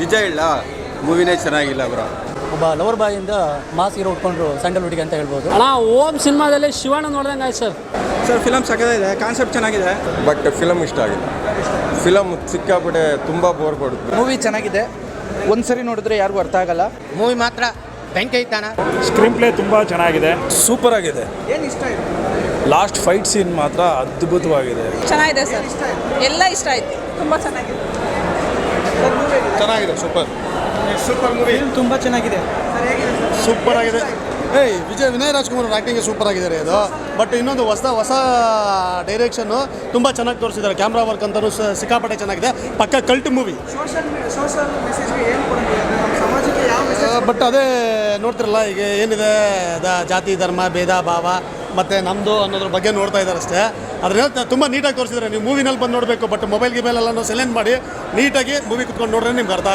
ನಿಜ ಇಲ್ಲ, ಮೂವಿನೇ ಚೆನ್ನಾಗಿಲ್ಲ ಬ್ರೋ. ಒಬ್ಬ ಲವರ್ ಬಾಯಿಂದ ಮಾಸ್ ಹೀರೋ ಉಟ್ಕೊಂಡ್ರು ಸ್ಯಾಂಡಲ್ವುಡ್ಗೆ ಅಂತ ಹೇಳ್ಬೋದು. ಅಣ್ಣ ಓಮ್ ಸಿನಿಮಾದಲ್ಲಿ ಶಿವಣ್ಣ ನೋಡ್ದಂಗೆ ಆಯ್ತು ಸರ್ ಫಿಲಮ್ ಸಕ್ಕತ್ತಾಗಿದೆ, ಕಾನ್ಸೆಪ್ಟ್ ಚೆನ್ನಾಗಿದೆ. ಬಟ್ ಫಿಲಮ್ ಇಷ್ಟ ಆಗಿಲ್ಲ. ಫಿಲಮ್ ಸಿಕ್ಕಾಪಟ್ಟೆ ತುಂಬ ಬೋರ್ ಕೊಡುತ್ತೆ. ಮೂವಿ ಚೆನ್ನಾಗಿದೆ, ಒಂದ್ಸರಿ ನೋಡಿದ್ರೆ ಯಾರಿಗೂ ಅರ್ಥ ಆಗಲ್ಲ. ಮೂವಿ ಮಾತ್ರ ಬೆಂಕಿ ಐತಾನ. ಸ್ಕ್ರೀನ್ ಪ್ಲೇ ತುಂಬ ಚೆನ್ನಾಗಿದೆ, ಸೂಪರ್ ಆಗಿದೆ. ಏನು ಇಷ್ಟ ಆಯಿತು? ಲಾಸ್ಟ್ ಫೈಟ್ ಸೀನ್ ಮಾತ್ರ ಅದ್ಭುತವಾಗಿದೆ. ಚೆನ್ನಾಗಿದೆ ಸರ್, ಎಲ್ಲ ಇಷ್ಟ ಆಯ್ತು, ತುಂಬ ಚೆನ್ನಾಗಿದೆ. ಚೆನ್ನಾಗಿದೆ, ಸೂಪರ್ ಮೂವಿ ತುಂಬ ಚೆನ್ನಾಗಿದೆ, ಸೂಪರ್ ಆಗಿದೆ. ವಿನಯ್ ರಾಜ್ಕುಮಾರ್ ಆ್ಯಕ್ಟಿಂಗ್ ಸೂಪರ್ ಆಗಿದೆ ಅದು. ಬಟ್ ಇನ್ನೊಂದು ಹೊಸ ಡೈರೆಕ್ಷನ್ನು ತುಂಬ ಚೆನ್ನಾಗಿ ತೋರಿಸಿದ್ದಾರೆ. ಕ್ಯಾಮ್ರಾ ವರ್ಕ್ ಅಂತಲೂ ಸಿಕ್ಕಾಪಟ್ಟೆ ಚೆನ್ನಾಗಿದೆ. ಪಕ್ಕ ಕಲ್ಟ್ ಮೂವಿ. ಬಟ್ ಅದೇ ನೋಡ್ತಿರಲ್ಲ, ಈಗ ಏನಿದೆ ಜಾತಿ ಧರ್ಮ ಭೇದ ಭಾವ ಮತ್ತು ನಮ್ಮದು ಅನ್ನೋದ್ರ ಬಗ್ಗೆ ನೋಡ್ತಾ ಇದ್ದಾರೆ ಅಷ್ಟೇ. ಅದನ್ನ ತುಂಬ ನೀಟಾಗಿ ತೋರಿಸಿದ್ದಾರೆ. ನೀವು ಮೂವಿನಲ್ಲಿ ಬಂದು ನೋಡಬೇಕು. ಬಟ್ ಮೊಬೈಲ್ ಗಿಬೈಲೆಲ್ಲ ಸೈಲೆಂಟ್ ಮಾಡಿ ನೀಟಾಗಿ ಮೂವಿ ಕುತ್ಕೊಂಡು ನೋಡ್ರೆ ನಿಮ್ಗೆ ಅರ್ಥ ಆಗುತ್ತೆ.